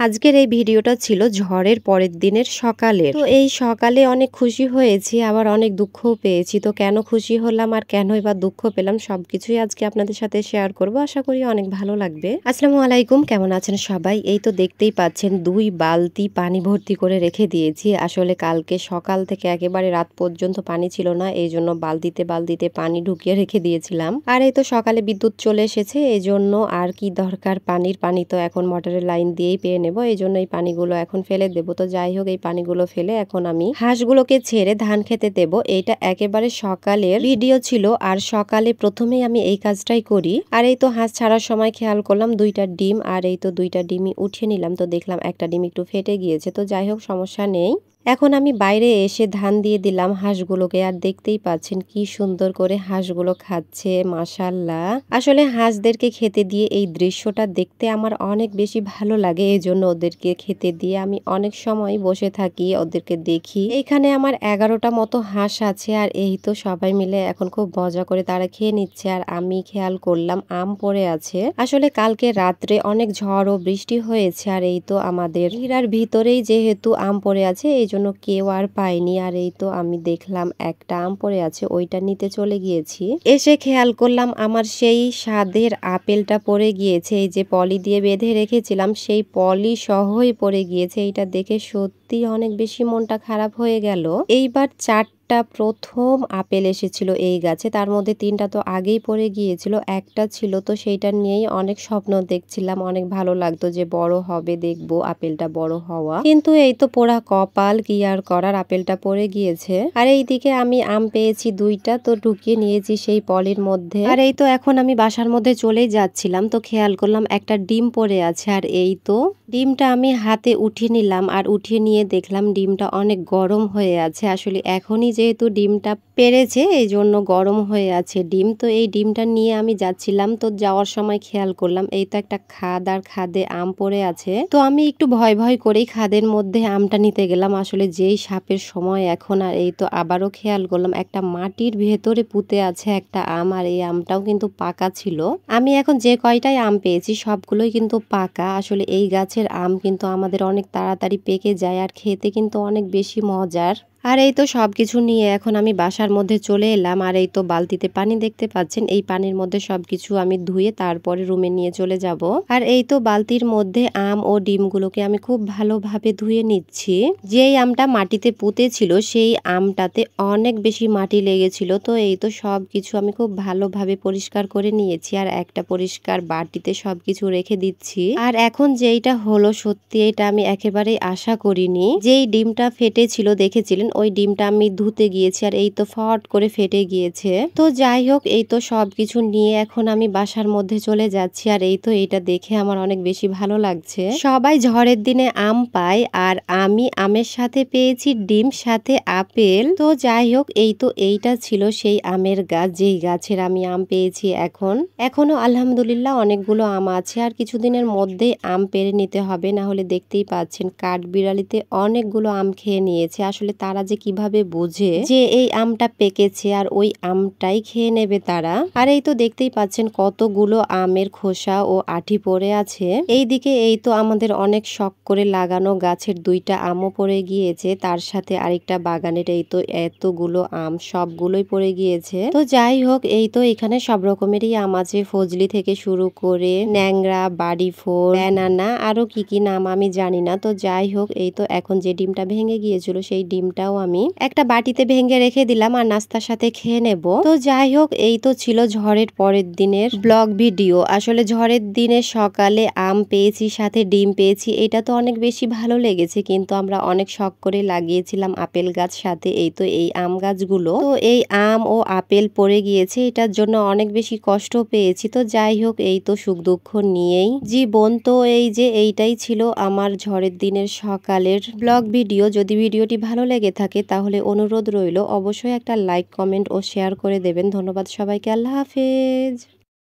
আজকের এই ভিডিওটা ছিল ঝড়ের পরের দিনের সকালের। তো এই সকালে অনেক খুশি হয়েছি, আবার অনেক দুঃখও পেয়েছি। তো কেন খুশি হলাম আর কেনই বা দুঃখ পেলাম সবকিছুই আজকে আপনাদের সাথে শেয়ার করব। আশা করি অনেক ভালো লাগবে। আসসালামু আলাইকুম, কেমন আছেন সবাই? এই তো দেখতেই পাচ্ছেন 2 বালতি পানি ভর্তি করে রেখে দিয়েছি। আসলে কালকে সকাল থেকে একেবারে রাত পর্যন্ত পানি ছিল না, এই জন্য বালতিতে বালতিতে পানি ঢুকিয়ে রেখে দিয়েছিলাম। আর এই তো সকালে বিদ্যুৎ চলে এসেছে, এই জন্য আর কি দরকার পানির, পানি তো এখন মোটরের লাইন দিয়েই পেয়ে নেব। এই জন্য এই পানিগুলো এখন ফেলে দেব। তো যাই হোক, এই পানিগুলো ফেলে এখন আমি হাঁসগুলোকে ছেড়ে ধান খেতে দেব। এইটা একেবারে সকালের ভিডিও ছিল, আর সকালে প্রথমেই আমি এই কাজটাই করি। আর এই তো হাঁস ছাড়ার সময় খেয়াল করলাম 2টা ডিম, আর এই তো 2টা ডিমই উঠিয়ে নিলাম। তো দেখলাম একটা ডিম একটু ফেটে গিয়েছে। তো যাই হোক, সমস্যা নেই। এখন আমি বাইরে এসে ধান দিয়ে দিলাম হাঁসগুলোকে, আর দেখতেই পাচ্ছেন কি সুন্দর করে হাঁসগুলো খাচ্ছে, মাশাআল্লাহ। আসলে হাঁসদেরকে খেতে দিয়ে এই দৃশ্যটা দেখতে আমার অনেক বেশি ভালো লাগে, এই জন্য ওদেরকে খেতে দিয়ে আমি অনেক সময় বসে থাকি, ওদেরকে দেখি। এখানে আমার 11টা মতো হাঁস আছে, আর এই তো সবাই মিলে এখন খুব মজা করে তারা খেয়ে নিচ্ছে। আর আমি খেয়াল করলাম আম পড়ে আছে। আসলে কালকে রাত্রে অনেক ঝড় ও বৃষ্টি হয়েছে, আর এই তো আমাদের হীরার ভিতরেই যেহেতু আম পড়ে আছে, এই জন্য কেউ আর পায়নি। আর এই তো আমি দেখলাম একটা আম পড়ে আছে, ওইটা নিতে চলে গিয়েছি। এসে খেয়াল করলাম আমার সেই স্বাদের আপেলটা পড়ে গিয়েছে। এই যে পলি দিয়ে বেঁধে রেখেছিলাম, সেই পলি সহই পড়ে গিয়েছে। এইটা দেখে সত্যি অনেক বেশি মনটা খারাপ হয়ে গেল। এইবার 4টা প্রথম আপেল এসেছিল এই গাছে, তার মধ্যে 3টা তো আগেই পড়ে গিয়েছিল, একটা ছিল। তো সেইটা নিয়েই অনেক স্বপ্ন দেখছিলাম, অনেক ভালো লাগতো যে বড় হবে, দেখবো আপেলটা বড় হওয়া। কিন্তু এই তো পোড়া কপাল, কি আর করার, আপেলটা পড়ে গিয়েছে। আর এইদিকে আমি আম পেয়েছি 2টা, তো ঢুকিয়ে নিয়েছি সেই পলির মধ্যে। আর এই তো এখন আমি বাসার মধ্যে চলেই যাচ্ছিলাম, তো খেয়াল করলাম একটা ডিম পড়ে আছে। আর এই তো ডিমটা আমি হাতে উঠিয়ে নিলাম, আর উঠিয়ে নিয়ে দেখলাম ডিমটা অনেক গরম হয়ে আছে। আসলে এখনই যেহেতু ডিমটা পেরেছে, এই জন্য গরম হয়ে আছে ডিম। তো এই ডিমটা নিয়ে আমি যাচ্ছিলাম, তো যাওয়ার সময় খেয়াল করলাম এই তো একটা খাদ, আর খাদে আম পড়ে আছে। তো আমি একটু ভয় ভয় করেই খাদের মধ্যে আমটা নিতে গেলাম, আসলে যেই সাপের সময় এখন। আর এই তো আবারও খেয়াল করলাম একটা মাটির ভেতরে পুঁতে আছে একটা আম, আর এই আমটাও কিন্তু পাকা ছিল। আমি এখন যে কয়টাই আম পেয়েছি সবগুলোই কিন্তু পাকা। আসলে এই গাছের আম কিন্তু আমাদের অনেক তাড়াতাড়ি পেকে যায়, আর খেতে কিন্তু অনেক বেশি মজার। আর এই তো সবকিছু নিয়ে এখন আমি বাসার মধ্যে চলে এলাম। আর এই তো বালতিতে পানি দেখতে পাচ্ছেন, এই পানির মধ্যে সবকিছু আমি ধুয়ে তারপরে রুমে নিয়ে চলে যাব। আর এই তো বালতির মধ্যে আম ও ডিমগুলোকে আমি খুব ভালোভাবে ধুয়ে নিচ্ছি। যেই আমটা মাটিতে পুঁতে ছিল সেই আমটাতে অনেক বেশি মাটি লেগেছিল। তো এই তো সবকিছু আমি খুব ভালোভাবে পরিষ্কার করে নিয়েছি, আর একটা পরিষ্কার বাটিতে সবকিছু রেখে দিচ্ছি। আর এখন যেইটা হলো, সত্যি এটা আমি একেবারেই আশা করিনি। যেই ডিমটা ফেটেছিল দেখেছিলেন, ওই ডিমটা আমি ধুতে গিয়েছি, আর এই তো ফট করে ফেটে গিয়েছে। তো যাই হোক, এই তো সবকিছু নিয়ে এখন আমি বাসার মধ্যে চলে যাচ্ছি। আর এই তো এটা দেখে আমার অনেক বেশি ভালো লাগছে। সবাই ঝড়ের দিনে আম পায়, আর আমি আমের সাথে পেয়েছি ডিম, সাথে আপেল। তো যাই হোক, এই তো এইটা ছিল সেই আমের গাছ, যেই গাছের আমি আম পেয়েছি। এখনো আলহামদুলিল্লাহ অনেকগুলো আম আছে, আর কিছুদিনের মধ্যে আম পেরে নিতে হবে, না হলে দেখতেই পাচ্ছেন কাঠবিড়ালিতে অনেকগুলো আম খেয়ে নিয়েছে। আসলে তারা যে কিভাবে বোঝে যে এই আমটা পেকেছে আর ওই আমটাই খেয়ে নেবে তারা। আর এই তো দেখতেই পাচ্ছেন কতগুলো আমের খোসা ও আঠি পড়ে আছে। এইদিকে এই তো আমাদের অনেক শখ করে লাগানো গাছের 2টা আমও পড়ে গিয়েছে, তার সাথে আরেকটা বাগানের এই তো এতগুলো আম সবগুলোই পড়ে গিয়েছে। তো যাই হোক, এই তো এখানে সব রকমেরই আম আছে, ফজলি থেকে শুরু করে ন্যাংরা, বাড়ি ফোর, ব্যানানা, আরো কি কি নাম আমি জানি না। তো যাই হোক, এই তো এখন যে ডিমটা ভেঙে গিয়েছিল সেই ডিমটাও আমি একটা বাটিতে ভেঙে রেখে দিলাম, আর নাস্তার সাথে খেয়ে নেব। তো যাই হোক, এই তো ছিল ঝড়ের পরের দিনের ব্লগ ভিডিও। আসলে ঝড়ের দিনে সকালে আম পেয়েছি, সাথে ডিম পেয়েছি, এটা তো অনেক বেশি ভালো লেগেছে। কিন্তু আমরা অনেক শখ করে লাগিয়েছিলাম আপেল গাছ, সাথে এই তো এই আম গাছগুলো। তো এই আম ও আপেল পড়ে গিয়েছে, এটার জন্য অনেক বেশি কষ্ট পেয়েছি। তো যাই হোক, এই তো সুখ দুঃখ নিয়েই জীবন। তো এই যে এইটাই ছিল আমার ঝড়ের দিনের সকালের ব্লগ ভিডিও। যদি ভিডিওটি ভালো লেগে থাকে তাহলে অনুরোধ রইল অবশ্যই একটা লাইক, কমেন্ট ও শেয়ার করে দেবেন। ধন্যবাদ সবাইকে, আল্লাহ হাফেজ।